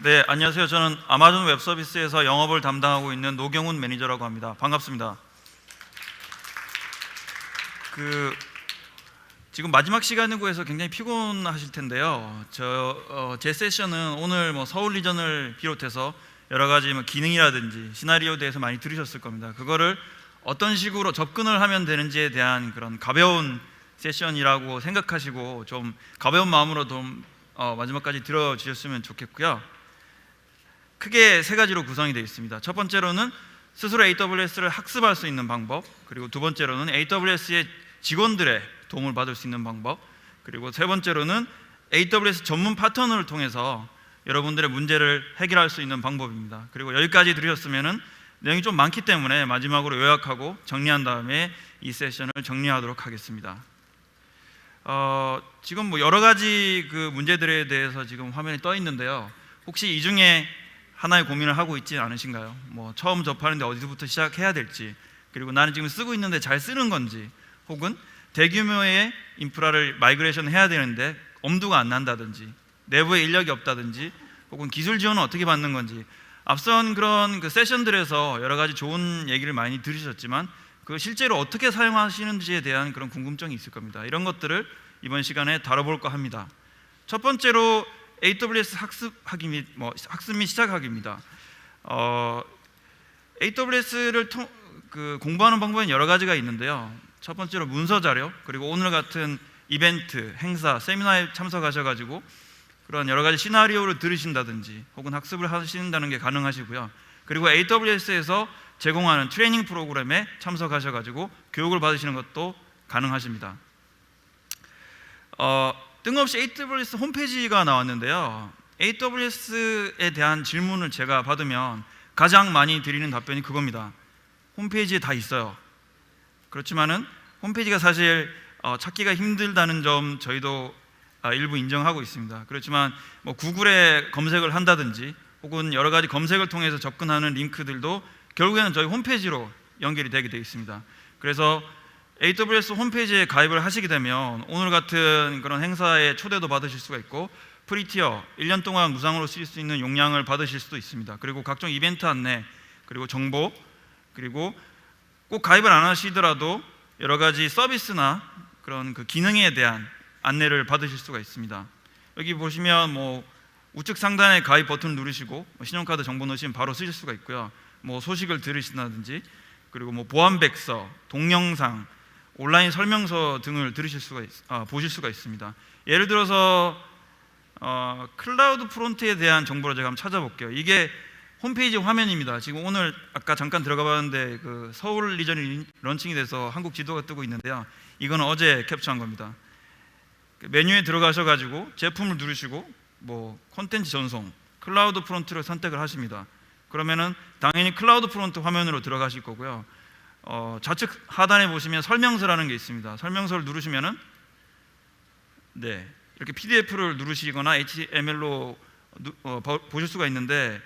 네, 안녕하세요. 저는 아마존 웹 서비스에서 영업을 담당하고 있는 노경훈 매니저라고 합니다. 반갑습니다. 지금 마지막 시간이고 해서 굉장히 피곤하실 텐데요. 제 세션은 오늘 서울 리전을 비롯해서 여러 가지 기능이라든지 시나리오에 대해서 많이 들으셨을 겁니다. 그거를 어떤 식으로 접근을 하면 되는지에 대한 그런 가벼운 세션이라고 생각하시고 좀 가벼운 마음으로 좀 마지막까지 들어주셨으면 좋겠고요. 크게 세 가지로 구성이 되어 있습니다. 첫 번째로는 스스로 AWS를 학습할 수 있는 방법, 그리고 두 번째로는 AWS의 직원들의 도움을 받을 수 있는 방법, 그리고 세 번째로는 AWS 전문 파트너를 통해서 여러분들의 문제를 해결할 수 있는 방법입니다. 그리고 여기까지 들으셨으면 내용이 좀 많기 때문에 마지막으로 요약하고 정리한 다음에 이 세션을 정리하도록 하겠습니다. 지금 여러 가지 그 문제들에 대해서 지금 화면에 떠 있는데요. 혹시 이 중에 하나의 고민을 하고 있지 않으신가요? 처음 접하는데 어디서부터 시작해야 될지, 그리고 나는 지금 쓰고 있는데 잘 쓰는 건지, 혹은 대규모의 인프라를 마이그레이션 해야 되는데 엄두가 안 난다든지, 내부에 인력이 없다든지, 혹은 기술 지원은 어떻게 받는 건지, 앞선 그런 그 세션들에서 여러 가지 좋은 얘기를 많이 들으셨지만 그 실제로 어떻게 사용하시는지에 대한 그런 궁금증이 있을 겁니다. 이런 것들을 이번 시간에 다뤄볼까 합니다. 첫 번째로 AWS 학습하기 및 학습 및 시작하기입니다. AWS를 공부하는 방법은 여러 가지가 있는데요. 첫 번째로 문서 자료, 그리고 오늘 같은 이벤트, 행사, 세미나에 참석하셔가지고 그런 여러 가지 시나리오를 들으신다든지 혹은 학습을 하신다는 게 가능하시고요. 그리고 AWS에서 제공하는 트레이닝 프로그램에 참석하셔가지고 교육을 받으시는 것도 가능하십니다. 뜬금없이 AWS 홈페이지가 나왔는데요. AWS에 대한 질문을 제가 받으면 가장 많이 드리는 답변이 그겁니다. 홈페이지에 다 있어요. 그렇지만은 홈페이지가 사실 찾기가 힘들다는 점 저희도 일부 인정하고 있습니다. 그렇지만 구글에 검색을 한다든지 혹은 여러 가지 검색을 통해서 접근하는 링크들도 결국에는 저희 홈페이지로 연결이 되게 되어 있습니다. 그래서 AWS 홈페이지에 가입을 하시게 되면 오늘 같은 그런 행사에 초대도 받으실 수가 있고 프리티어 1년 동안 무상으로 쓸 수 있는 용량을 받으실 수도 있습니다. 그리고 각종 이벤트 안내, 그리고 정보, 그리고 꼭 가입을 안 하시더라도 여러 가지 서비스나 그런 그 기능에 대한 안내를 받으실 수가 있습니다. 여기 보시면 우측 상단에 가입 버튼 누르시고 신용카드 정보 넣으시면 바로 쓰실 수가 있고요. 소식을 들으신다든지, 그리고 보안백서, 동영상, 온라인 설명서 등을 보실 수가 있습니다. 예를 들어서 클라우드 프론트에 대한 정보를 제가 한번 찾아볼게요. 이게 홈페이지 화면입니다. 지금 오늘 아까 잠깐 들어가 봤는데 그 서울 리전이 런칭이 돼서 한국 지도가 뜨고 있는데요. 이건 어제 캡처한 겁니다. 메뉴에 들어가셔가지고 제품을 누르시고 콘텐츠 전송, 클라우드 프론트를 선택을 하십니다. 그러면은 당연히 클라우드 프론트 화면으로 들어가실 거고요. 좌측 하단에 보시면 설명서라는 게 있습니다. 설명서를 누르시면은 이렇게 PDF를 누르시거나 HTML로 보실 수가 있는데,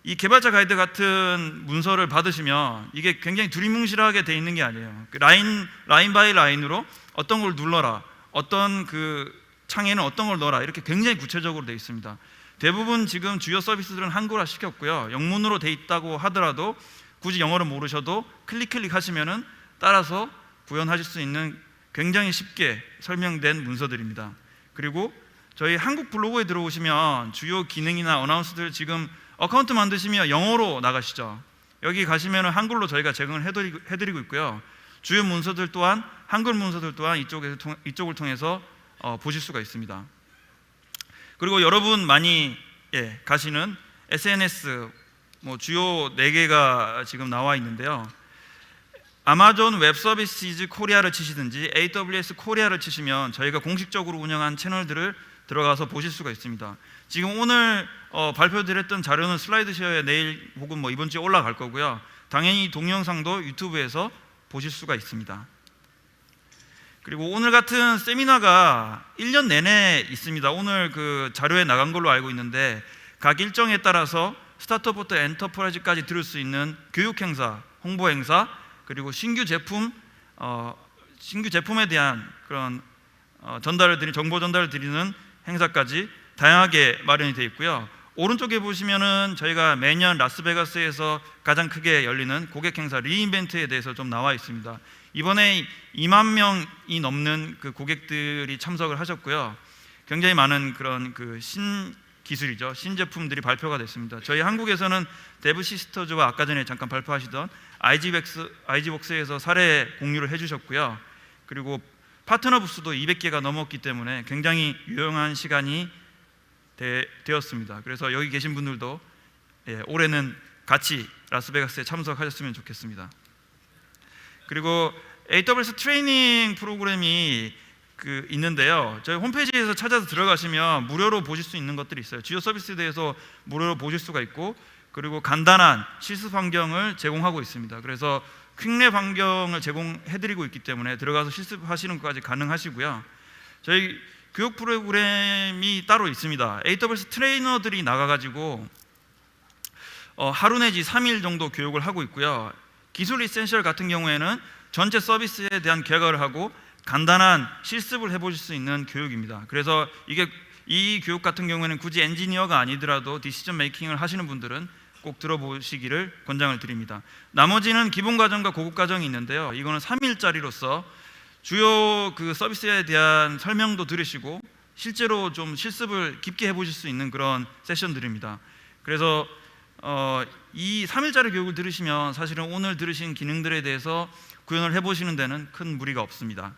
이 개발자 가이드 같은 문서를 받으시면 이게 굉장히 두리뭉실하게 돼 있는 게 아니에요. 라인 바이 라인으로 어떤 걸 눌러라, 어떤 그 창에는 어떤 걸 넣어라, 이렇게 굉장히 구체적으로 돼 있습니다. 대부분 지금 주요 서비스들은 한글화 시켰고요. 영문으로 돼 있다고 하더라도 굳이 영어를 모르셔도 클릭하시면은 따라서 구현하실 수 있는 굉장히 쉽게 설명된 문서들입니다. 그리고 저희 한국 블로그에 들어오시면 주요 기능이나 어나운스들 지금 어카운트 만드시면 영어로 나가시죠. 여기 가시면은 한글로 저희가 제공을 해드리고 있고요. 주요 문서들 또한, 한글 문서들 또한 이쪽을 통해서 보실 수가 있습니다. 그리고 여러분 많이 가시는 SNS 주요 4개가 지금 나와 있는데요. 아마존 웹 서비스 코리아를 치시든지 AWS 코리아를 치시면 저희가 공식적으로 운영한 채널들을 들어가서 보실 수가 있습니다. 지금 오늘 발표드렸던 자료는 슬라이드셔에 내일 혹은 이번 주에 올라갈 거고요. 당연히 동영상도 유튜브에서 보실 수가 있습니다. 그리고 오늘 같은 세미나가 1년 내내 있습니다. 오늘 그 자료에 나간 걸로 알고 있는데 각 일정에 따라서 스타트업부터 엔터프라이즈까지 들을 수 있는 교육 행사, 홍보 행사, 그리고 신규 제품에 대한 그런 정보 전달을 드리는 행사까지 다양하게 마련이 되어 있고요. 오른쪽에 보시면은 저희가 매년 라스베가스에서 가장 크게 열리는 고객 행사 리인벤트에 대해서 좀 나와 있습니다. 이번에 2만 명이 넘는 그 고객들이 참석을 하셨고요. 굉장히 많은 그런 그 신기술이죠. 신제품들이 발표가 됐습니다. 저희 한국에서는 데브 시스터즈와 아까 전에 잠깐 발표하시던 IG벅스에서 사례 공유를 해주셨고요. 그리고 파트너 부스도 200개가 넘었기 때문에 굉장히 유용한 시간이 되었습니다. 그래서 여기 계신 분들도 올해는 같이 라스베가스에 참석하셨으면 좋겠습니다. 그리고 AWS 트레이닝 프로그램이 있는데요. 저희 홈페이지에서 찾아서 들어가시면 무료로 보실 수 있는 것들이 있어요. 주요 서비스에 대해서 무료로 보실 수가 있고, 그리고 간단한 실습 환경을 제공하고 있습니다. 그래서 퀵랩 환경을 제공해드리고 있기 때문에 들어가서 실습하시는 것까지 가능하시고요. 저희 교육 프로그램이 따로 있습니다. AWS 트레이너들이 나가가지고 하루 내지 3일 정도 교육을 하고 있고요. 기술 이센셜 같은 경우에는 전체 서비스에 대한 개괄을 하고 간단한 실습을 해보실 수 있는 교육입니다. 그래서 이 교육 같은 경우에는 굳이 엔지니어가 아니더라도 디시전 메이킹을 하시는 분들은 꼭 들어보시기를 권장을 드립니다. 나머지는 기본 과정과 고급 과정이 있는데요. 이거는 3일짜리로서 주요 그 서비스에 대한 설명도 들으시고 실제로 좀 실습을 깊게 해보실 수 있는 그런 세션들입니다. 그래서 이 3일짜리 교육을 들으시면 사실은 오늘 들으신 기능들에 대해서 구현을 해보시는 데는 큰 무리가 없습니다.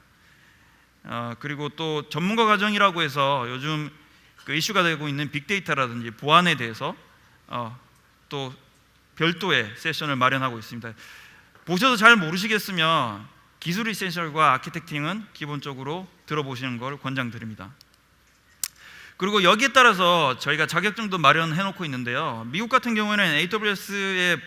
그리고 또 전문가 과정이라고 해서 요즘 그 이슈가 되고 있는 빅데이터라든지 보안에 대해서 또 별도의 세션을 마련하고 있습니다. 보셔서 잘 모르시겠으면 기술 이센셜과 아키텍팅은 기본적으로 들어보시는 걸 권장드립니다. 그리고 여기에 따라서 저희가 자격증도 마련해 놓고 있는데요. 미국 같은 경우에는 AWS의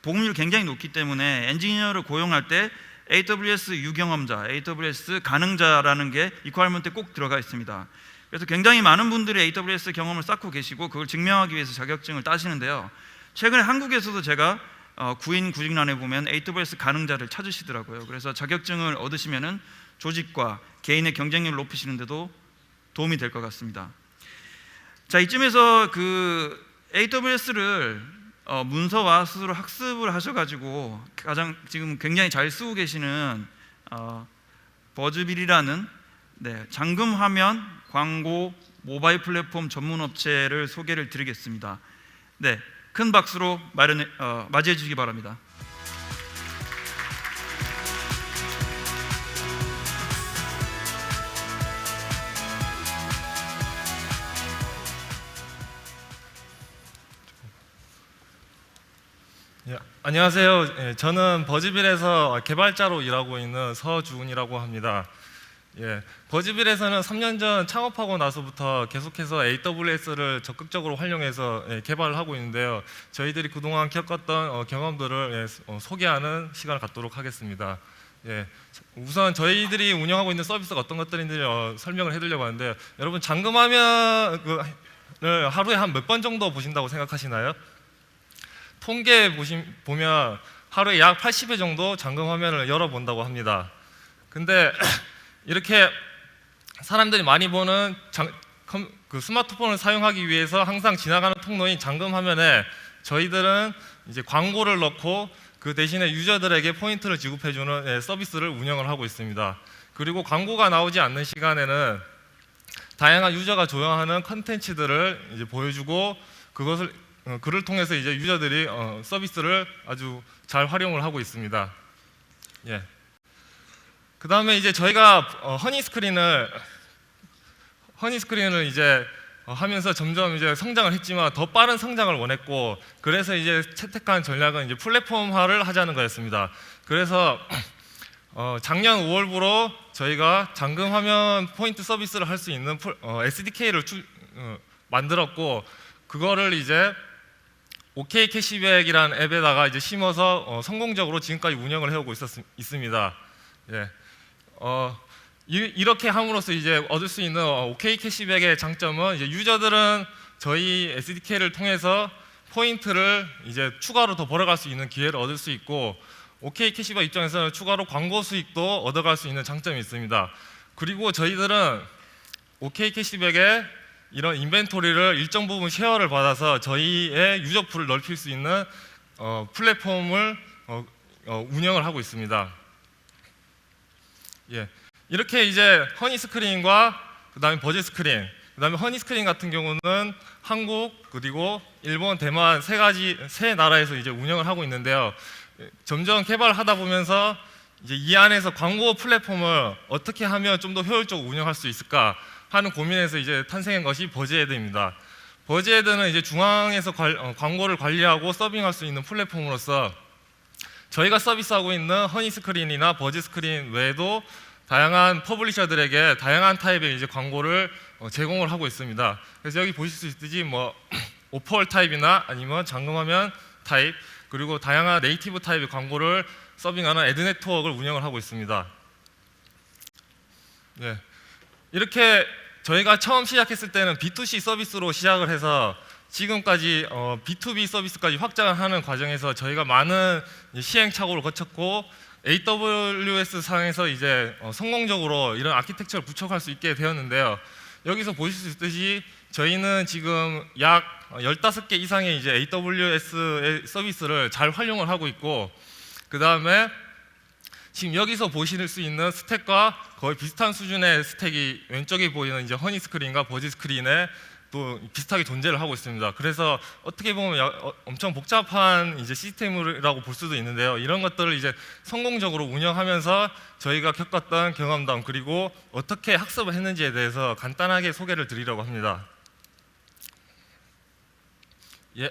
보급률이 굉장히 높기 때문에 엔지니어를 고용할 때 AWS 유경험자, AWS 가능자라는 게 리퀘어먼트에 꼭 들어가 있습니다. 그래서 굉장히 많은 분들이 AWS 경험을 쌓고 계시고 그걸 증명하기 위해서 자격증을 따시는데요. 최근에 한국에서도 제가 구인 구직란에 보면 AWS 가능자를 찾으시더라고요. 그래서 자격증을 얻으시면은 조직과 개인의 경쟁력을 높이시는 데도 도움이 될 것 같습니다. 자, 이쯤에서 그 AWS를 문서와 스스로 학습을 하셔가지고 가장 지금 굉장히 잘 쓰고 계시는 버즈빌이라는 잠금 화면 광고 모바일 플랫폼 전문 업체를 소개를 드리겠습니다. 큰 박수로 맞이해 주시기 바랍니다. 안녕하세요. 저는 버즈빌에서 개발자로 일하고 있는 서주은이라고 합니다. 버즈빌에서는 3년 전 창업하고 나서부터 계속해서 AWS를 적극적으로 활용해서 개발을 하고 있는데요. 저희들이 그동안 겪었던 경험들을 소개하는 시간을 갖도록 하겠습니다. 우선 저희들이 운영하고 있는 서비스가 어떤 것들인지 설명을 해드리려고 하는데, 여러분 잠금화면을 하루에 한 몇 번 정도 보신다고 생각하시나요? 통계 보면 하루에 약 80회 정도 잠금 화면을 열어본다고 합니다. 근데 이렇게 사람들이 많이 보는 그 스마트폰을 사용하기 위해서 항상 지나가는 통로인 잠금 화면에 저희들은 이제 광고를 넣고 그 대신에 유저들에게 포인트를 지급해주는 서비스를 운영을 하고 있습니다. 그리고 광고가 나오지 않는 시간에는 다양한 유저가 좋아하는 컨텐츠들을 이제 보여주고 그를 통해서 이제 유저들이 서비스를 아주 잘 활용을 하고 있습니다. 그 다음에 이제 저희가 허니스크린을 이제 하면서 점점 이제 성장을 했지만 더 빠른 성장을 원했고, 그래서 이제 채택한 전략은 이제 플랫폼화를 하자는 거였습니다. 그래서 작년 5월부로 저희가 잠금 화면 포인트 서비스를 할 수 있는 SDK를 만들었고, 그거를 이제 OK 캐시백이라는 앱에다가 이제 심어서 성공적으로 지금까지 운영을 해오고 있습니다. 이렇게 함으로써 이제 얻을 수 있는 OK 캐시백의 장점은 이제 유저들은 저희 SDK를 통해서 포인트를 이제 추가로 더 벌어갈 수 있는 기회를 얻을 수 있고, OK 캐시백 입장에서는 추가로 광고 수익도 얻어갈 수 있는 장점이 있습니다. 그리고 저희들은 OK 캐시백에 이런 인벤토리를 일정 부분 쉐어를 받아서 저희의 유저풀을 넓힐 수 있는 플랫폼을 운영을 하고 있습니다. 예, 이렇게 이제 허니 스크린과 그다음에 버즈 스크린, 그다음에 허니 스크린 같은 경우는 한국 그리고 일본, 대만 세 나라에서 이제 운영을 하고 있는데요. 점점 개발하다 보면서 이제 이 안에서 광고 플랫폼을 어떻게 하면 좀 더 효율적으로 운영할 수 있을까 하는 고민에서 이제 탄생한 것이 버즈헤드입니다. 버즈헤드는 이제 중앙에서 광고를 관리하고 서빙할 수 있는 플랫폼으로서 저희가 서비스하고 있는 허니 스크린이나 버즈 스크린 외에도 다양한 퍼블리셔들에게 다양한 타입의 이제 광고를 제공을 하고 있습니다. 그래서 여기 보실 수 있듯이 뭐 오퍼월 타입이나 아니면 잠금화면 타입, 그리고 다양한 네이티브 타입의 광고를 서빙하는 애드 네트워크를 운영을 하고 있습니다. 네. 이렇게 저희가 처음 시작했을 때는 B2C 서비스로 시작을 해서 지금까지 B2B 서비스까지 확장하는 과정에서 저희가 많은 시행착오를 거쳤고 AWS 상에서 이제 성공적으로 이런 아키텍처를 구축할 수 있게 되었는데요. 여기서 보실 수 있듯이 저희는 지금 약 15개 이상의 이제 AWS의 서비스를 잘 활용을 하고 있고, 그 다음에 지금 여기서 보실 수 있는 스택과 거의 비슷한 수준의 스택이 왼쪽에 보이는 이제 허니 스크린과 버즈 스크린에 또 비슷하게 존재를 하고 있습니다. 그래서 어떻게 보면 엄청 복잡한 이제 시스템이라고 볼 수도 있는데요. 이런 것들을 이제 성공적으로 운영하면서 저희가 겪었던 경험담, 그리고 어떻게 학습을 했는지에 대해서 간단하게 소개를 드리려고 합니다. 예.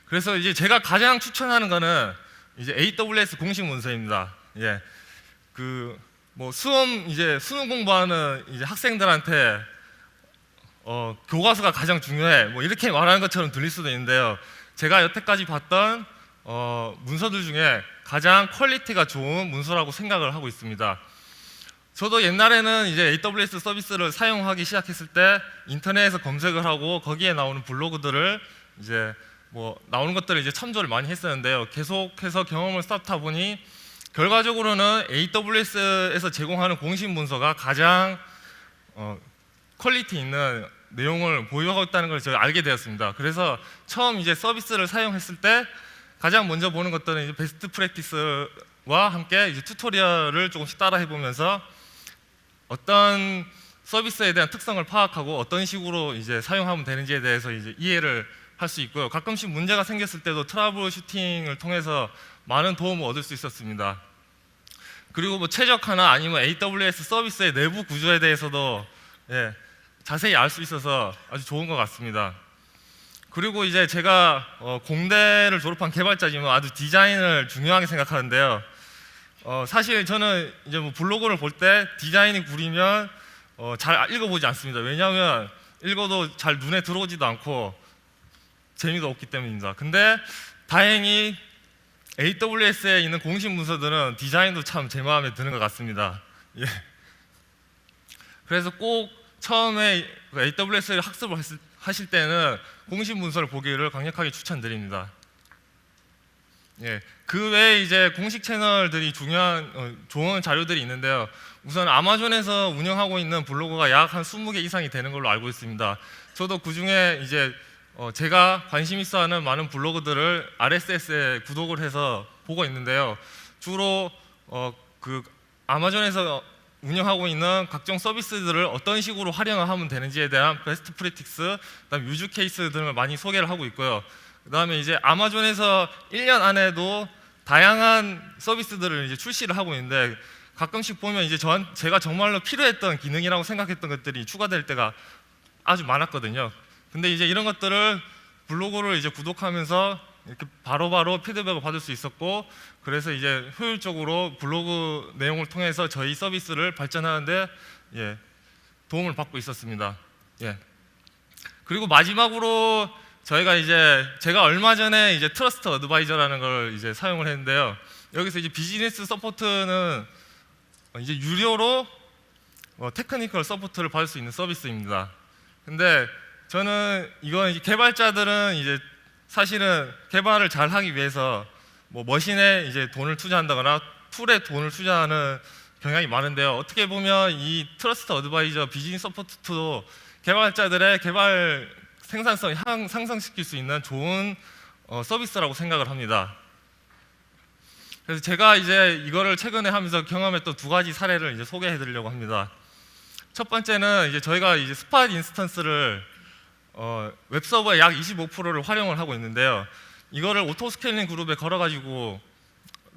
그래서 이제 제가 가장 추천하는 거는 이제 AWS 공식 문서입니다. 예. 뭐 수능 공부하는 이제 학생들한테 교과서가 가장 중요해, 뭐 이렇게 말하는 것처럼 들릴 수도 있는데요. 제가 여태까지 봤던 문서들 중에 가장 퀄리티가 좋은 문서라고 생각을 하고 있습니다. 저도 옛날에는 이제 AWS 서비스를 사용하기 시작했을 때 인터넷에서 검색을 하고 거기에 나오는 블로그들을 이제 뭐 나오는 것들을 이제 참조를 많이 했었는데요. 계속해서 경험을 쌓다 보니 결과적으로는 AWS에서 제공하는 공식 문서가 가장 퀄리티 있는 내용을 보유하고 있다는 걸 제가 알게 되었습니다. 그래서 처음 이제 서비스를 사용했을 때 가장 먼저 보는 것들은 이제 베스트 프랙티스와 함께 이제 튜토리얼을 조금씩 따라 해보면서 어떤 서비스에 대한 특성을 파악하고 어떤 식으로 이제 사용하면 되는지에 대해서 이제 이해를 할 수 있고요. 가끔씩 문제가 생겼을 때도 트러블 슈팅을 통해서 많은 도움을 얻을 수 있었습니다. 그리고 뭐 최적화나 아니면 AWS 서비스의 내부 구조에 대해서도 자세히 알 수 있어서 아주 좋은 것 같습니다. 그리고 이제 제가 공대를 졸업한 개발자지만 아주 디자인을 중요하게 생각하는데요. 사실 저는 이제 뭐 블로그를 볼 때 디자인이 구리면 잘 읽어보지 않습니다. 왜냐하면 읽어도 잘 눈에 들어오지도 않고 재미도 없기 때문입니다. 근데 다행히 AWS에 있는 공식 문서들은 디자인도 참 제 마음에 드는 것 같습니다. 예. 그래서 꼭 처음에 AWS를 학습을 하실 때는 공식 문서를 보기를 강력하게 추천드립니다. 예. 그 외에 이제 공식 채널들이 좋은 자료들이 있는데요. 우선 아마존에서 운영하고 있는 블로그가 약 한 20개 이상이 되는 걸로 알고 있습니다. 저도 그 중에 이제 제가 관심 있어하는 많은 블로그들을 RSS에 구독을 해서 보고 있는데요. 주로 그 아마존에서 운영하고 있는 각종 서비스들을 어떤 식으로 활용을 하면 되는지에 대한 베스트 프랙티스, 그다음 유즈 케이스 등을 많이 소개를 하고 있고요. 그다음에 이제 아마존에서 1년 안에도 다양한 서비스들을 이제 출시를 하고 있는데 가끔씩 보면 이제 제가 정말로 필요했던 기능이라고 생각했던 것들이 추가될 때가 아주 많았거든요. 근데 이제 이런 것들을 블로그를 이제 구독하면서 이렇게 바로바로 피드백을 받을 수 있었고, 그래서 이제 효율적으로 블로그 내용을 통해서 저희 서비스를 발전하는데 도움을 받고 있었습니다. 그리고 마지막으로 제가 얼마 전에 이제 트러스트 어드바이저라는 걸 이제 사용을 했는데요. 여기서 이제 비즈니스 서포트는 이제 유료로 테크니컬 서포트를 받을 수 있는 서비스입니다. 근데 저는 이건 이제 개발자들은 이제 사실은 개발을 잘 하기 위해서 뭐 머신에 이제 돈을 투자한다거나 툴에 돈을 투자하는 경향이 많은데요. 어떻게 보면 이 트러스트 어드바이저 비즈니스 서포트도 개발자들의 개발 생산성 상승시킬 수 있는 좋은 서비스라고 생각을 합니다. 그래서 제가 이제 이거를 최근에 하면서 경험했던 두 가지 사례를 이제 소개해드리려고 합니다. 첫 번째는 이제 저희가 이제 스팟 인스턴스를 웹서버의 약 25%를 활용을 하고 있는데요. 이거를 오토스케일링 그룹에 걸어가지고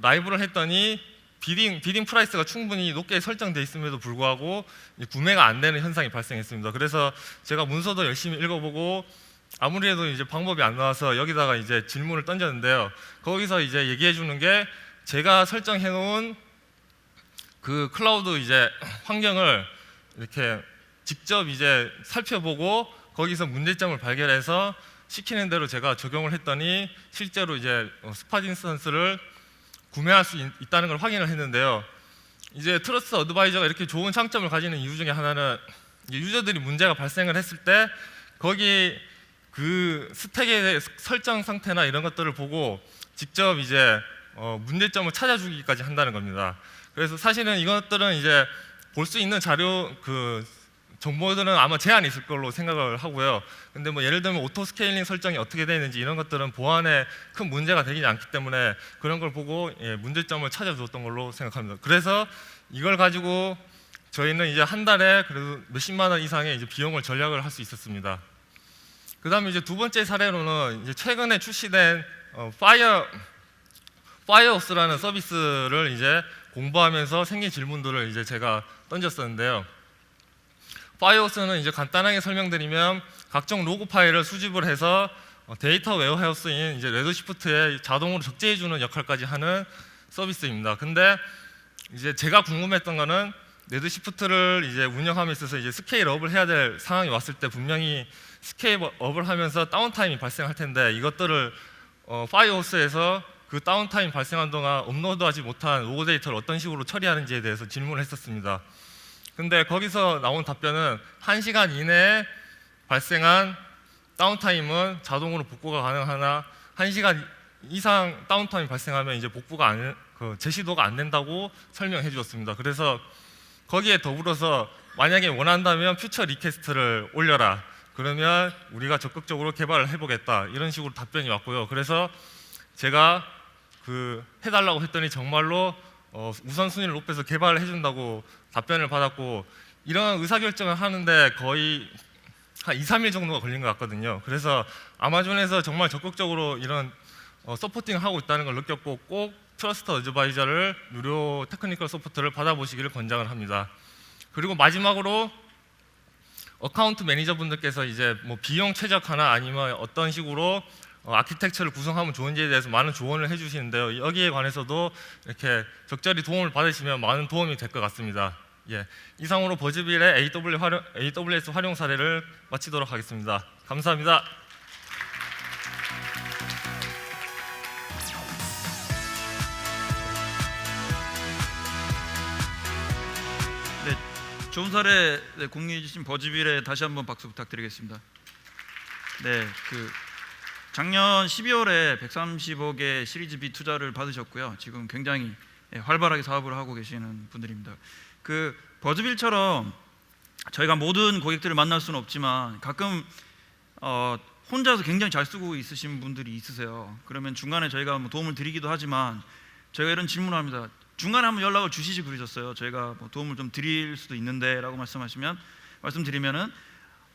라이브를 했더니 비딩 프라이스가 충분히 높게 설정돼 있음에도 불구하고 구매가 안 되는 현상이 발생했습니다. 그래서 제가 문서도 열심히 읽어보고 아무리 해도 이제 방법이 안 나와서 여기다가 이제 질문을 던졌는데요. 거기서 이제 얘기해 주는 게 제가 설정해 놓은 그 클라우드 이제 환경을 이렇게 직접 이제 살펴보고 거기서 문제점을 발견해서 시키는 대로 제가 적용을 했더니 실제로 이제 스팟 인스턴스를 구매할 수 있다는 걸 확인을 했는데요. 이제 트러스트 어드바이저가 이렇게 좋은 장점을 가지는 이유 중에 하나는 유저들이 문제가 발생을 했을 때 거기 그 스택의 설정 상태나 이런 것들을 보고 직접 이제 문제점을 찾아주기까지 한다는 겁니다. 그래서 사실은 이것들은 이제 볼 수 있는 자료 그 정보들은 아마 제한이 있을 걸로 생각을 하고요. 근데 뭐 예를 들면 오토 스케일링 설정이 어떻게 되어 있는지 이런 것들은 보안에 큰 문제가 되지 않기 때문에 그런 걸 보고 문제점을 찾아줬던 걸로 생각합니다. 그래서 이걸 가지고 저희는 이제 한 달에 그래도 몇십만 원 이상의 이제 비용을 절약을 할 수 있었습니다. 그다음에 이제 두 번째 사례로는 이제 최근에 출시된 파이어호스라는 서비스를 이제 공부하면서 생긴 질문들을 이제 제가 던졌었는데요. 파이어호스는 이제 간단하게 설명드리면 각종 로그 파일을 수집을 해서 데이터 웨어하우스인 이제 레드시프트에 자동으로 적재해주는 역할까지 하는 서비스입니다. 근데 이제 제가 궁금했던 거는 레드시프트를 이제 운영함에 있어서 이제 스케일업을 해야 될 상황이 왔을 때 분명히 스케일업을 하면서 다운타임이 발생할 텐데 이것들을 파이어호스에서 그 다운타임 발생한 동안 업로드하지 못한 로그 데이터를 어떤 식으로 처리하는지에 대해서 질문을 했었습니다. 근데 거기서 나온 답변은 1시간 이내에 발생한 다운타임은 자동으로 복구가 가능하나 1시간 이상 다운타임이 발생하면 이제 복구가 재시도가 안 된다고 설명해 주었습니다. 그래서 거기에 더불어서 만약에 원한다면 퓨처 리퀘스트를 올려라. 그러면 우리가 적극적으로 개발을 해보겠다. 이런 식으로 답변이 왔고요. 그래서 제가 해달라고 했더니 정말로 우선순위를 높여서 개발을 해준다고 답변을 받았고 이런 의사결정을 하는데 거의 한 2, 3일 정도가 걸린 것 같거든요. 그래서 아마존에서 정말 적극적으로 이런 서포팅을 하고 있다는 걸 느꼈고 꼭 트러스트 어드바이저를 무료 테크니컬 서포트를 받아보시기를 권장을 합니다. 그리고 마지막으로 어카운트 매니저분들께서 이제 뭐 비용 최적화나 아니면 어떤 식으로 아키텍처를 구성하면 좋은지에 대해서 많은 조언을 해주시는데요. 여기에 관해서도 이렇게 적절히 도움을 받으시면 많은 도움이 될 것 같습니다. 예, 이상으로 버즈빌의 AWS 활용 사례를 마치도록 하겠습니다. 감사합니다. 네, 좋은 사례 공유해 주신 버즈빌에 다시 한번 박수 부탁드리겠습니다. 네, 작년 12월에 130억의 시리즈 B 투자를 받으셨고요. 지금 굉장히 활발하게 사업을 하고 계시는 분들입니다. 버즈빌처럼 저희가 모든 고객들을 만날 수는 없지만 가끔 혼자서 굉장히 잘 쓰고 있으신 분들이 있으세요. 그러면 중간에 저희가 뭐 도움을 드리기도 하지만 저희가 이런 질문을 합니다. 중간에 한번 연락을 주시지 그러셨어요. 저희가 뭐 도움을 좀 드릴 수도 있는데 라고 말씀드리면은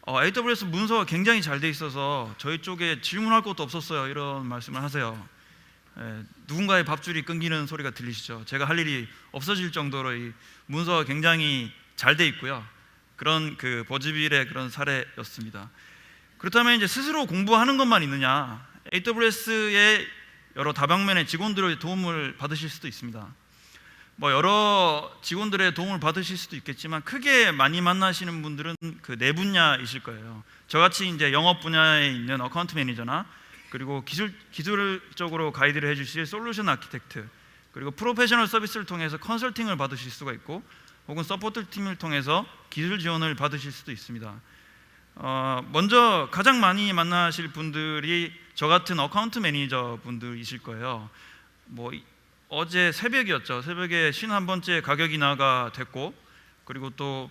AWS 문서가 굉장히 잘 돼 있어서 저희 쪽에 질문할 것도 없었어요. 이런 말씀을 하세요. 누군가의 밥줄이 끊기는 소리가 들리시죠? 제가 할 일이 없어질 정도로 이 문서가 굉장히 잘 돼 있고요. 그런 버즈빌의 그런 사례였습니다. 그렇다면 이제 스스로 공부하는 것만 있느냐? AWS의 여러 다방면의 직원들의 도움을 받으실 수도 있습니다. 뭐 여러 직원들의 도움을 받으실 수도 있겠지만 크게 많이 만나시는 분들은 네 분야이실 거예요. 저같이 이제 영업 분야에 있는 어카운트 매니저나 그리고 기술적으로 가이드를 해주실 솔루션 아키텍트 그리고 프로페셔널 서비스를 통해서 컨설팅을 받으실 수가 있고 혹은 서포트 팀을 통해서 기술 지원을 받으실 수도 있습니다. 먼저 가장 많이 만나실 분들이 저 같은 어카운트 매니저 분들이실 거예요. 뭐 어제 새벽이었죠. 새벽에 51번째 가격 인하가 됐고, 그리고 또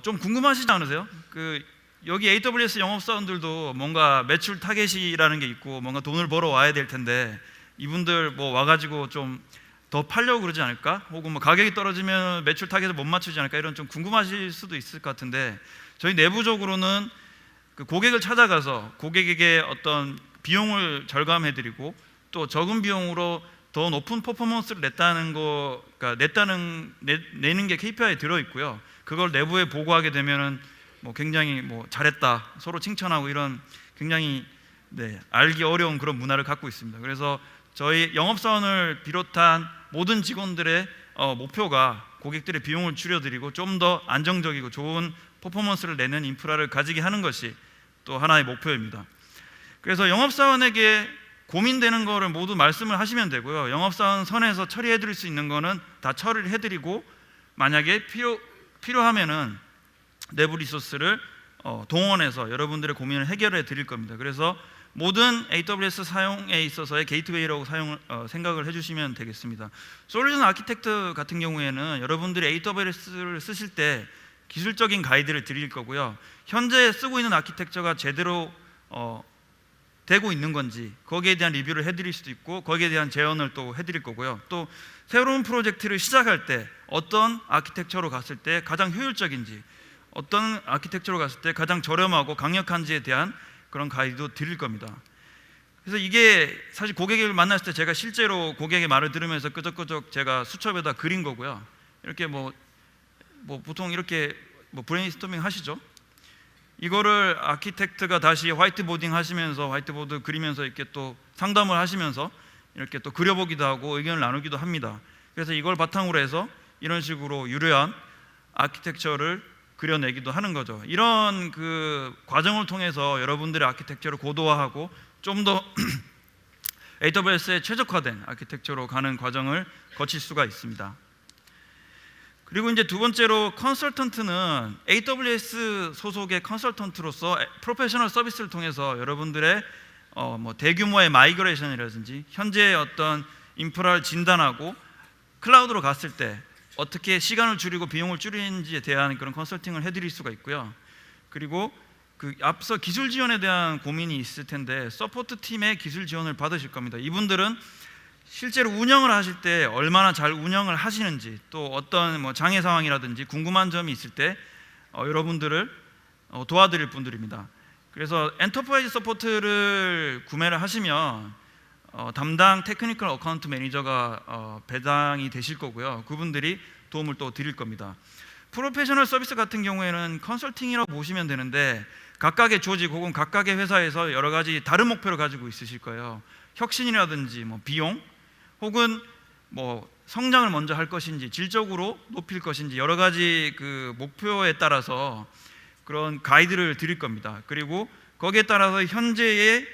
좀 궁금하시지 않으세요? 여기 AWS 영업사원들도 뭔가 매출 타겟이라는 게 있고 뭔가 돈을 벌어 와야 될 텐데, 이분들 뭐 와가지고 좀 더 팔려고 그러지 않을까? 혹은 뭐 가격이 떨어지면 매출 타겟을 못 맞추지 않을까? 이런 좀 궁금하실 수도 있을 것 같은데, 저희 내부적으로는 그 고객을 찾아가서 고객에게 어떤 비용을 절감해드리고 또 적은 비용으로 더 높은 퍼포먼스를 냈다는 거, 그러니까 내는 게 KPI에 들어 있고요. 그걸 내부에 보고하게 되면은 뭐 굉장히 뭐 잘했다 서로 칭찬하고 이런 굉장히 알기 어려운 그런 문화를 갖고 있습니다. 그래서 저희 영업사원을 비롯한 모든 직원들의 목표가 고객들의 비용을 줄여드리고 좀 더 안정적이고 좋은 퍼포먼스를 내는 인프라를 가지게 하는 것이 또 하나의 목표입니다. 그래서 영업사원에게 고민되는 거를 모두 말씀을 하시면 되고요. 영업사원 선에서 처리해 드릴 수 있는 거는 다 처리를 해드리고, 만약에 필요하면은 내부 리소스를 동원해서 여러분들의 고민을 해결해 드릴 겁니다. 그래서 모든 AWS 사용에 있어서의 게이트웨이라고 생각을 해주시면 되겠습니다. 솔루션 아키텍트 같은 경우에는 여러분들이 AWS를 쓰실 때 기술적인 가이드를 드릴 거고요. 현재 쓰고 있는 아키텍처가 제대로 되고 있는 건지 거기에 대한 리뷰를 해드릴 수도 있고, 거기에 대한 제언을 또 해드릴 거고요. 또 새로운 프로젝트를 시작할 때 어떤 아키텍처로 갔을 때 가장 효율적인지, 어떤 아키텍처로 갔을 때 가장 저렴하고 강력한지에 대한 그런 가이드도 드릴 겁니다. 그래서 이게 사실 고객을 만났을 때 제가 실제로 고객의 말을 들으면서 끄적끄적 제가 수첩에다 그린 거고요. 이렇게 뭐 보통 이렇게 브레인스토밍 하시죠. 이거를 아키텍트가 다시 화이트보딩 하시면서 화이트보드 그리면서 이렇게 또 상담을 하시면서 이렇게 또 그려보기도 하고 의견을 나누기도 합니다. 그래서 이걸 바탕으로 해서 이런 식으로 유려한 아키텍처를 그려내기도 하는 거죠. 이런 그 과정을 통해서 여러분들의 아키텍처를 고도화하고 좀 더 AWS에 최적화된 아키텍처로 가는 과정을 거칠 수가 있습니다. 그리고 이제 두 번째로, 컨설턴트는 AWS 소속의 컨설턴트로서 프로페셔널 서비스를 통해서 여러분들의 대규모의 마이그레이션이라든지 현재 어떤 인프라를 진단하고 클라우드로 갔을 때 어떻게 시간을 줄이고 비용을 줄이는지에 대한 그런 컨설팅을 해드릴 수가 있고요. 그리고 그 앞서 기술 지원에 대한 고민이 있을 텐데, 서포트 팀의 기술 지원을 받으실 겁니다. 이분들은 실제로 운영을 하실 때 얼마나 잘 운영을 하시는지, 또 어떤 장애 상황이라든지 궁금한 점이 있을 때 여러분들을 도와드릴 분들입니다. 그래서 엔터프라이즈 서포트를 구매를 하시면 담당 테크니컬 어카운트 매니저가 배당이 되실 거고요. 그분들이 도움을 또 드릴 겁니다. 프로페셔널 서비스 같은 경우에는 컨설팅이라고 보시면 되는데, 각각의 조직 혹은 각각의 회사에서 여러 가지 다른 목표를 가지고 있으실 거예요. 혁신이라든지 비용, 혹은 성장을 먼저 할 것인지 질적으로 높일 것인지 여러 가지 그 목표에 따라서 그런 가이드를 드릴 겁니다. 그리고 거기에 따라서 현재의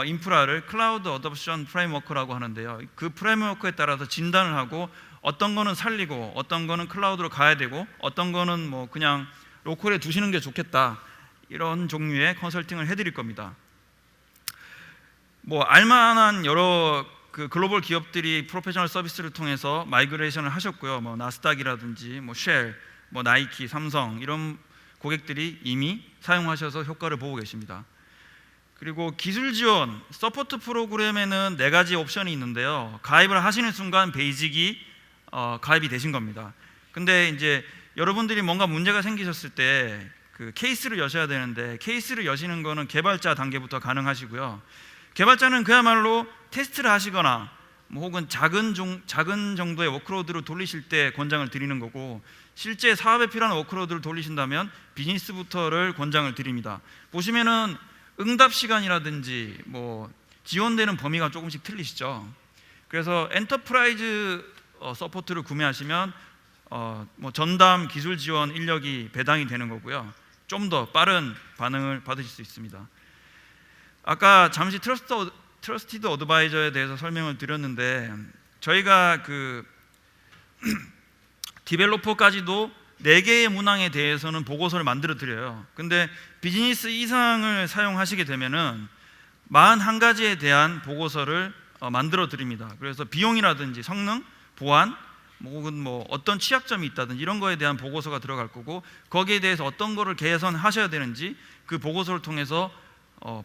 인프라를 클라우드 어답션 프레임워크라고 하는데요. 그 프레임워크에 따라서 진단을 하고 어떤 거는 살리고 어떤 거는 클라우드로 가야 되고 어떤 거는 그냥 로컬에 두시는 게 좋겠다, 이런 종류의 컨설팅을 해드릴 겁니다. 알만한 여러 그 글로벌 기업들이 프로페셔널 서비스를 통해서 마이그레이션을 하셨고요. 나스닥이라든지 쉘, 나이키, 삼성 이런 고객들이 이미 사용하셔서 효과를 보고 계십니다. 그리고 기술 지원, 서포트 프로그램에는 4가지 옵션이 있는데요. 가입을 하시는 순간 베이직이 가입이 되신 겁니다. 근데 이제 여러분들이 뭔가 문제가 생기셨을 때 그 케이스를 여셔야 되는데, 케이스를 여시는 거는 개발자 단계부터 가능하시고요. 개발자는 그야말로 테스트를 하시거나 혹은 작은 정도의 워크로드를 돌리실 때 권장을 드리는 거고, 실제 사업에 필요한 워크로드를 돌리신다면 비즈니스부터를 권장을 드립니다. 보시면은 응답 시간이라든지 지원되는 범위가 조금씩 틀리시죠. 그래서 엔터프라이즈 서포트를 구매하시면 전담 기술 지원 인력이 배당이 되는 거고요. 좀 더 빠른 반응을 받으실 수 있습니다. 아까 잠시 트러스티드 어드바이저에 대해서 설명을 드렸는데, 저희가 그 디벨로퍼까지도 4개의 문항에 대해서는 보고서를 만들어 드려요. 근데 비즈니스 이상을 사용하시게 되면은 41가지에 대한 보고서를 만들어 드립니다. 그래서 비용이라든지 성능, 보안, 혹은 뭐 어떤 취약점이 있다든지 이런 거에 대한 보고서가 들어갈 거고, 거기에 대해서 어떤 거를 개선하셔야 되는지 그 보고서를 통해서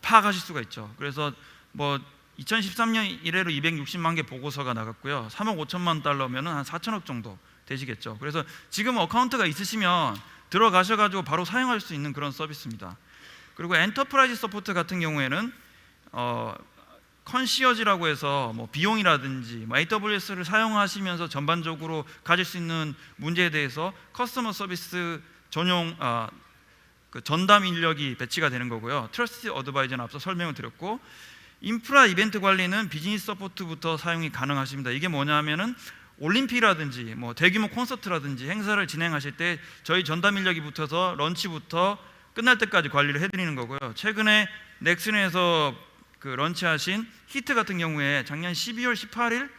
파악하실 수가 있죠. 그래서 뭐 2013년 이래로 260만 개 보고서가 나갔고요. 3억 5천만 달러면은 한 4천억 정도 되시겠죠. 그래서 지금 어카운트가 있으시면 들어가셔가지고 바로 사용할 수 있는 그런 서비스입니다. 그리고 엔터프라이즈 서포트 같은 경우에는 컨시어지라고 해서 뭐 비용이라든지 뭐 AWS를 사용하시면서 전반적으로 가질 수 있는 문제에 대해서 커스터머 서비스 전용 그 전담 인력이 배치가 되는 거고요. 트러스트 어드바이저는 앞서 설명을 드렸고, 인프라 이벤트 관리는 비즈니스 서포트부터 사용이 가능하십니다. 이게 뭐냐면은 올림픽이라든지 뭐 대규모 콘서트라든지 행사를 진행하실 때 저희 전담 인력이 붙어서 런치부터 끝날 때까지 관리를 해드리는 거고요. 최근에 넥슨에서 그 런치하신 히트 같은 경우에 작년 12월 18일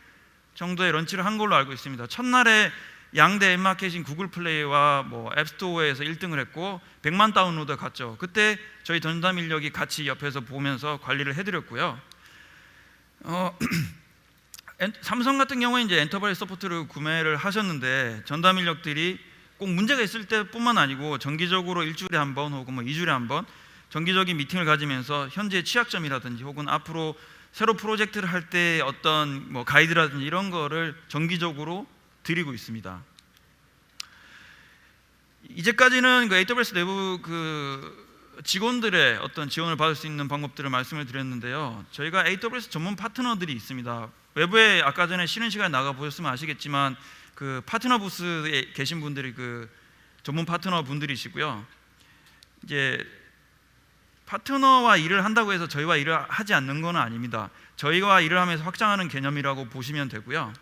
정도에 런치를 한 걸로 알고 있습니다. 첫날에 양대 앱마켓인 구글 플레이와 뭐 앱스토어에서 1등을 했고 100만 다운로드 갔죠. 그때 저희 전담 인력이 같이 옆에서 보면서 관리를 해드렸고요. 삼성 같은 경우에 이제 엔터프라이즈 서포트를 구매를 하셨는데 전담 인력들이 꼭 문제가 있을 때뿐만 아니고 정기적으로 일주일에 한 번 혹은 뭐 2주일에 한 번 정기적인 미팅을 가지면서 현재 취약점이라든지 혹은 앞으로 새로 프로젝트를 할 때 어떤 뭐 가이드라든지 이런 거를 정기적으로 드리고 있습니다. 이제까지는 그 AWS 내부 그 직원들의 어떤 지원을 받을 수 있는 방법들을 말씀을 드렸는데요. 저희가 AWS 전문 파트너들이 있습니다. 외부에 아까 전에 쉬는 시간에 나가 보셨으면 아시겠지만 그 파트너 부스에 계신 분들이 그 전문 파트너 분들이시고요. 이제 파트너와 일을 한다고 해서 저희와 일을 하지 않는 건 아닙니다. 저희와 일을 하면서 확장하는 개념이라고 보시면 되고요.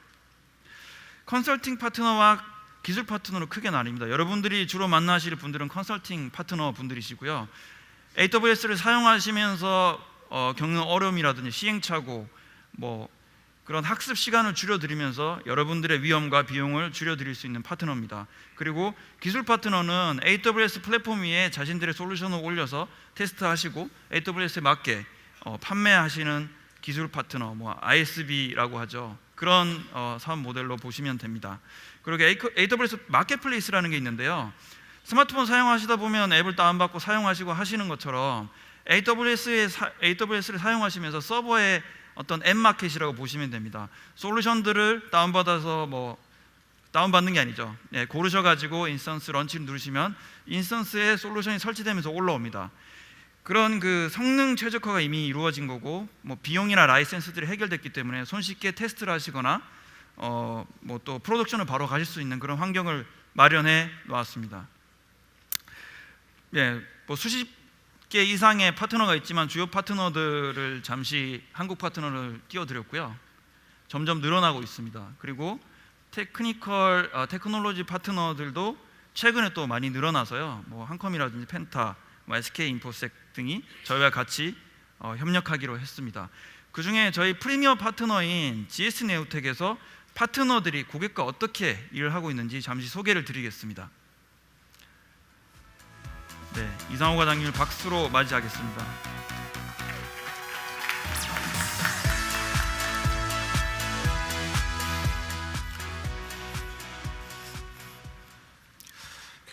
컨설팅 파트너와 기술 파트너로 크게 나뉩니다. 여러분들이 주로 만나실 분들은 컨설팅 파트너 분들이시고요. AWS를 사용하시면서 겪는 어려움이라든지 시행착오, 뭐 그런 학습 시간을 줄여드리면서 여러분들의 위험과 비용을 줄여드릴 수 있는 파트너입니다. 그리고 기술 파트너는 AWS 플랫폼 위에 자신들의 솔루션을 올려서 테스트하시고 AWS에 맞게 판매하시는 기술 파트너, 뭐 ISV라고 하죠. 그런 사업 모델로 보시면 됩니다. 그리고 AWS 마켓플레이스라는 게 있는데요. 스마트폰 사용하시다 보면 앱을 다운받고 사용하시고 하시는 것처럼 AWS를 사용하시면서 서버에 어떤 앱 마켓이라고 보시면 됩니다. 솔루션들을 다운받아서 뭐 다운받는 게 아니죠. 네, 고르셔가지고 인스턴스 런치를 누르시면 인스턴스에 솔루션이 설치되면서 올라옵니다. 그런 그 성능 최적화가 이미 이루어진 거고, 뭐 비용이나 라이센스들이 해결됐기 때문에 손쉽게 테스트를 하시거나 뭐 또 프로덕션을 바로 가실 수 있는 그런 환경을 마련해 놓았습니다. 예, 뭐 수십 개 이상의 파트너가 있지만 주요 파트너들을 잠시 한국 파트너를 띄워드렸고요. 점점 늘어나고 있습니다. 그리고 테크놀로지 파트너들도 최근에 또 많이 늘어나서요. 뭐 한컴이라든지 펜타, 뭐 SK 인포색 등이 저희와 같이 협력하기로 했습니다. 그 중에 저희 프리미어 파트너인 GS 네오텍에서 파트너들이 고객과 어떻게 일을 하고 있는지 잠시 소개를 드리겠습니다. 네, 이상호 과장님을 박수로 맞이하겠습니다.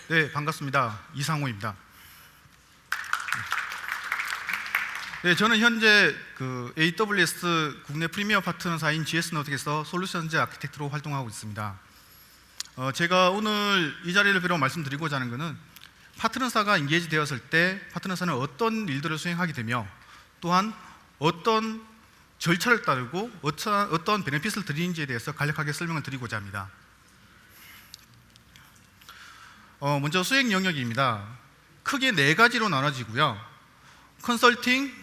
네, 반갑습니다. 이상호입니다. 네, 저는 현재 그 AWS 국내 프리미어 파트너사인 GS노텍에서 솔루션즈 아키텍트로 활동하고 있습니다. 제가 오늘 이 자리를 빌어 말씀드리고자 하는 것은 파트너사가 인게이지 되었을 때 파트너사는 어떤 일들을 수행하게 되며 또한 어떤 절차를 따르고 어떤 베네핏을 드리는지에 대해서 간략하게 설명을 드리고자 합니다. 먼저 수행 영역입니다. 크게 4가지로 나눠지고요. 컨설팅,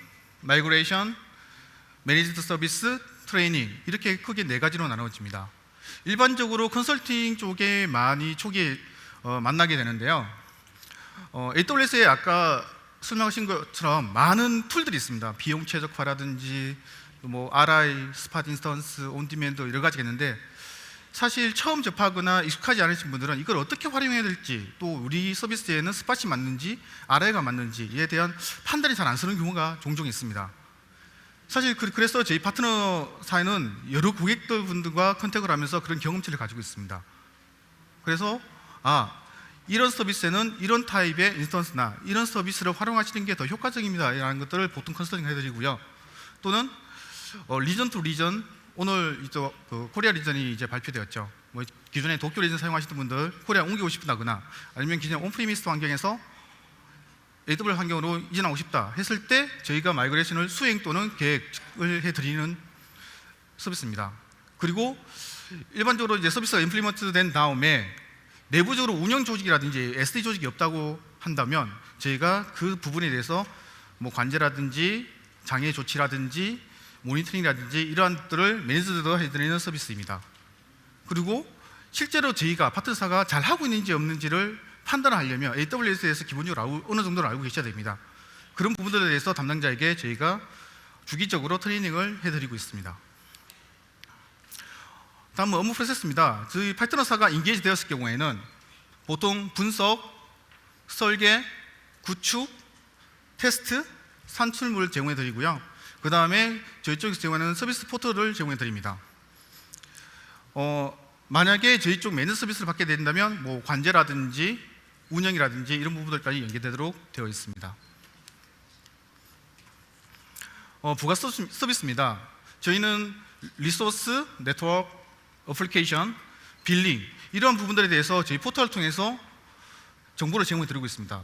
마이그레이션, 매니지드 서비스, 트레이닝, 이렇게 크게 4가지로 나눠집니다. 일반적으로 컨설팅 쪽에 많이 초기에 만나게 되는데요. AWS에 아까 설명하신 것처럼 많은 툴들이 있습니다. 비용 최적화라든지 뭐 RI, 스팟 인스턴스, 온디맨드 여러 가지가 있는데, 사실 처음 접하거나 익숙하지 않으신 분들은 이걸 어떻게 활용해야 될지, 또 우리 서비스에는 스팟이 맞는지 RI가 맞는지에 대한 판단이 잘 안 서는 경우가 종종 있습니다. 사실 그래서 저희 파트너사에는 여러 고객들 분들과 컨택을 하면서 그런 경험치를 가지고 있습니다. 그래서 이런 서비스에는 이런 타입의 인스턴스나 이런 서비스를 활용하시는 게 더 효과적입니다 라는 것들을 보통 컨설팅 해드리고요. 또는 리전 투 리전, 오늘 코리아 리전이 이제 발표되었죠. 뭐 기존에 도쿄 리전 사용하시던 분들 코리아 옮기고 싶다거나 아니면 기존 온프리미스 환경에서 AWS 환경으로 이전하고 싶다 했을 때 저희가 마이그레이션을 수행 또는 계획을 해드리는 서비스입니다. 그리고 일반적으로 이제 서비스가 임플리먼트 된 다음에 내부적으로 운영 조직이라든지 SD 조직이 없다고 한다면 저희가 그 부분에 대해서 뭐 관제라든지 장애 조치라든지 모니터링이라든지 이러한 것들을 매니저도 해드리는 서비스입니다. 그리고 실제로 저희가 파트너사가 잘 하고 있는지 없는지를 판단하려면 AWS에서 기본적으로 어느 정도는 알고 계셔야 됩니다. 그런 부분들에 대해서 담당자에게 저희가 주기적으로 트레이닝을 해드리고 있습니다. 다음은 업무 프로세스입니다. 저희 파트너사가 인게이지 되었을 경우에는 보통 분석, 설계, 구축, 테스트, 산출물을 제공해 드리고요. 그 다음에 저희 쪽에서 제공하는 서비스 포털을 제공해 드립니다. 만약에 저희 쪽 매니저 서비스를 받게 된다면 뭐 관제라든지 운영이라든지 이런 부분들까지 연계되도록 되어 있습니다. 부가 서비스입니다. 저희는 리소스, 네트워크, 어플리케이션, 빌링 이런 부분들에 대해서 저희 포털을 통해서 정보를 제공해 드리고 있습니다.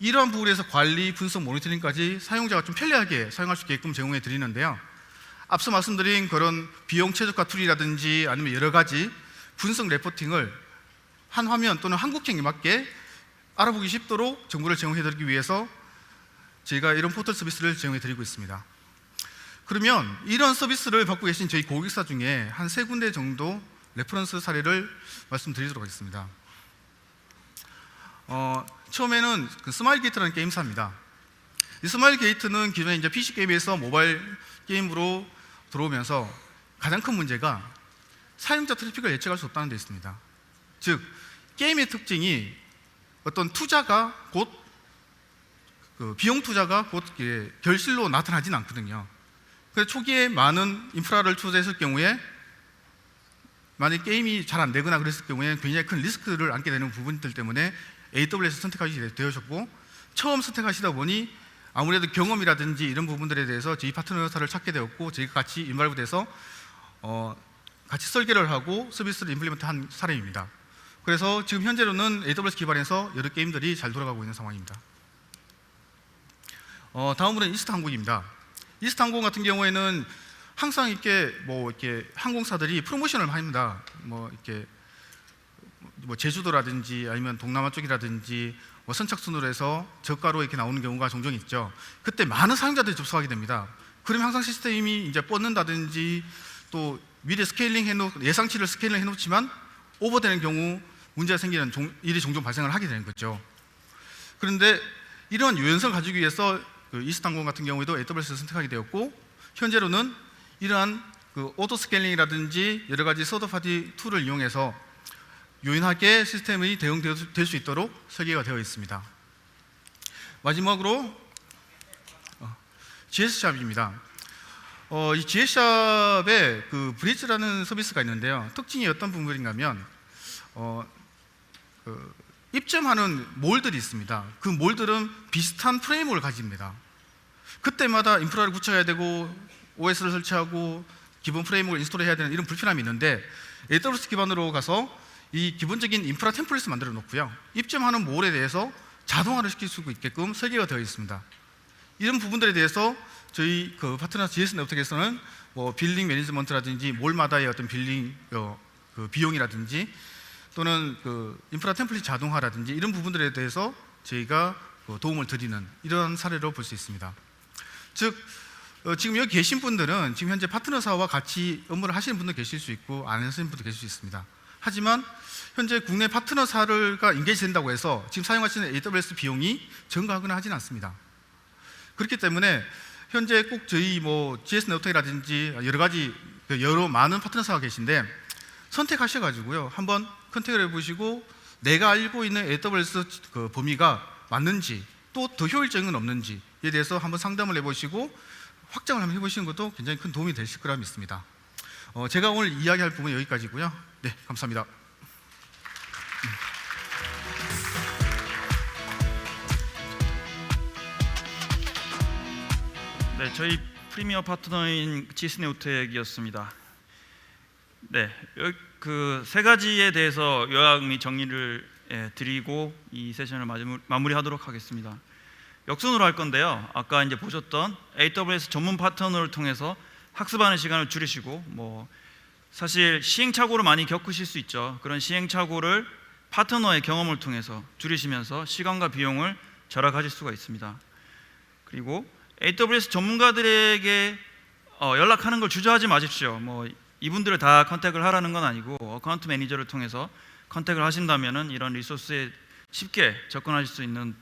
이러한 부분에서 관리, 분석, 모니터링까지 사용자가 좀 편리하게 사용할 수 있게끔 제공해 드리는데요. 앞서 말씀드린 그런 비용 최저가 툴이라든지 아니면 여러 가지 분석 레포팅을 한 화면 또는 한국형에 맞게 알아보기 쉽도록 정보를 제공해 드리기 위해서 저희가 이런 포털 서비스를 제공해 드리고 있습니다. 그러면 이런 서비스를 받고 계신 저희 고객사 중에 한 3군데 정도 레퍼런스 사례를 말씀드리도록 하겠습니다. 처음에는 그 스마일 게이트라는 게임사입니다. 이 스마일 게이트는 기존에 이제 PC 게임에서 모바일 게임으로 들어오면서 가장 큰 문제가 사용자 트래픽을 예측할 수 없다는 데 있습니다. 즉 게임의 특징이 어떤 투자가 곧 비용 투자가 곧 결실로 나타나지는 않거든요. 그래서 초기에 많은 인프라를 투자했을 경우에 만약 게임이 잘 안 되거나 그랬을 경우에 굉장히 큰 리스크를 안게 되는 부분들 때문에 AWS 선택하시게 되셨고, 처음 선택하시다 보니 아무래도 경험이라든지 이런 부분들에 대해서 저희 파트너사를 찾게 되었고 저희가 같이 인발브돼서 같이 설계를 하고 서비스를 임플리먼트한 사례입니다. 그래서 지금 현재로는 AWS 기반에서 여러 게임들이 잘 돌아가고 있는 상황입니다. 다음으로는 이스트항공입니다. 이스트항공 같은 경우에는 항상 이렇게 항공사들이 프로모션을 합니다. 이렇게 제주도라든지 아니면 동남아 쪽이라든지 선착순으로 해서 저가로 이렇게 나오는 경우가 종종 있죠. 그때 많은 사용자들이 접속하게 됩니다. 그러면 항상 시스템이 이제 뻗는다든지 또 미리 예상치를 스케일링 해놓지만 오버되는 경우 문제가 생기는 일이 종종 발생을 하게 되는 거죠. 그런데 이런 유연성을 가지기 위해서 이스트항공 같은 경우에도 AWS를 선택하게 되었고, 현재로는 이러한 오토 스케일링이라든지 여러 가지 서드파티 툴을 이용해서 유연하게 시스템이 대응될 수 있도록 설계가 되어 있습니다. 마지막으로 GS샵입니다. 이 GS샵에 브리즈라는 서비스가 있는데요. 특징이 어떤 부분인가 하면 입점하는 몰들이 있습니다. 그 몰들은 비슷한 프레임워크를 가집니다. 그때마다 인프라를 구축해야 되고 OS를 설치하고 기본 프레임워크를 인스톨해야 되는 이런 불편함이 있는데, AWS 기반으로 가서 이 기본적인 인프라 템플릿을 만들어 놓고요, 입점하는 몰에 대해서 자동화를 시킬 수 있게끔 설계가 되어 있습니다. 이런 부분들에 대해서 저희 파트너 GS 네트워크에서는 빌링 매니지먼트라든지 몰마다의 어떤 빌링 비용이라든지 또는 인프라 템플릿 자동화라든지 이런 부분들에 대해서 저희가 도움을 드리는 이런 사례로 볼 수 있습니다. 즉 지금 여기 계신 분들은 지금 현재 파트너사와 같이 업무를 하시는 분도 계실 수 있고 안 하시는 분도 계실 수 있습니다. 하지만 현재 국내 파트너사가 인게이지 된다고 해서 지금 사용하시는 AWS 비용이 증가하거나 하지는 않습니다. 그렇기 때문에 현재 꼭 저희 GS 네트워크라든지 여러 많은 파트너사가 계신데 선택하셔가지고요, 한번 컨택을 해보시고 내가 알고 있는 AWS 범위가 맞는지, 또 더 효율적인 건 없는지에 대해서 한번 상담을 해보시고 확장을 한번 해보시는 것도 굉장히 큰 도움이 되실 거라 믿습니다. 제가 오늘 이야기할 부분은 여기까지고요. 네, 감사합니다. 네, 저희 프리미어 파트너인 지스네오텍이었습니다. 네, 그 세 가지에 대해서 요약 및 정리를 드리고 이 세션을 마무리하도록 하겠습니다. 역순으로 할 건데요. 아까 이제 보셨던 AWS 전문 파트너를 통해서 학습하는 시간을 줄이시고, 뭐 사실 시행착오를 많이 겪으실 수 있죠. 그런 시행착오를 파트너의 경험을 통해서 줄이시면서 시간과 비용을 절약하실 수가 있습니다. 그리고 AWS 전문가들에게 연락하는 걸 주저하지 마십시오. 뭐 이분들을 다 컨택을 하라는 건 아니고 어카운트 매니저를 통해서 컨택을 하신다면은 이런 리소스에 쉽게 접근하실 수 있는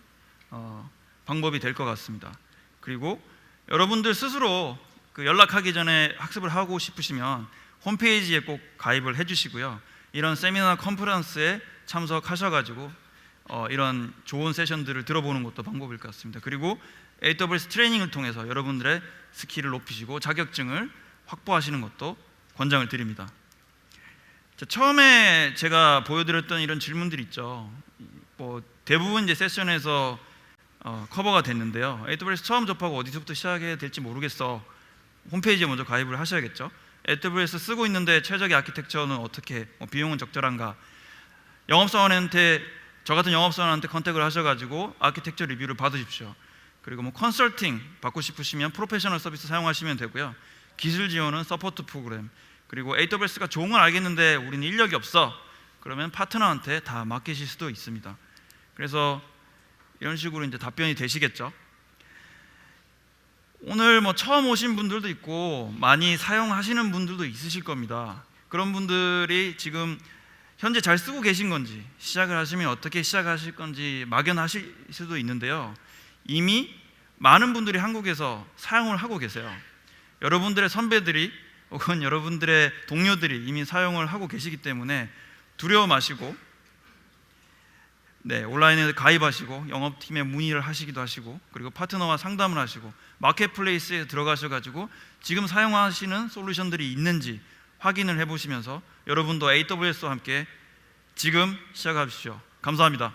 방법이 될 것 같습니다. 그리고 여러분들 스스로 그 연락하기 전에 학습을 하고 싶으시면 홈페이지에 꼭 가입을 해주시고요. 이런 세미나 컨퍼런스에 참석하셔가지고 이런 좋은 세션들을 들어보는 것도 방법일 것 같습니다. 그리고 AWS 트레이닝을 통해서 여러분들의 스킬을 높이시고 자격증을 확보하시는 것도 권장을 드립니다. 자, 처음에 제가 보여드렸던 이런 질문들 있죠. 뭐 대부분 이제 세션에서 커버가 됐는데요. AWS 처음 접하고 어디서부터 시작해야 될지 모르겠어. 홈페이지에 먼저 가입을 하셔야겠죠. AWS 쓰고 있는데 최적의 아키텍처는 어떻게, 비용은 적절한가? 영업사원한테, 저 같은 영업사원한테 컨택을 하셔가지고 아키텍처 리뷰를 받으십시오. 그리고 뭐 컨설팅 받고 싶으시면 프로페셔널 서비스 사용하시면 되고요. 기술 지원은 서포트 프로그램. 그리고 AWS가 좋은 걸 알겠는데 우리는 인력이 없어. 그러면 파트너한테 다 맡기실 수도 있습니다. 그래서 이런 식으로 이제 답변이 되시겠죠. 오늘 뭐 처음 오신 분들도 있고 많이 사용하시는 분들도 있으실 겁니다. 그런 분들이 지금 현재 잘 쓰고 계신 건지, 시작을 하시면 어떻게 시작하실 건지 막연하실 수도 있는데요. 이미 많은 분들이 한국에서 사용을 하고 계세요. 여러분들의 선배들이 혹은 여러분들의 동료들이 이미 사용을 하고 계시기 때문에 두려워 마시고, 네, 온라인에 가입하시고 영업팀에 문의를 하시기도 하시고, 그리고 파트너와 상담을 하시고 마켓플레이스에 들어가셔가지고 지금 사용하시는 솔루션들이 있는지 확인을 해보시면서 여러분도 AWS와 함께 지금 시작하십시오. 감사합니다.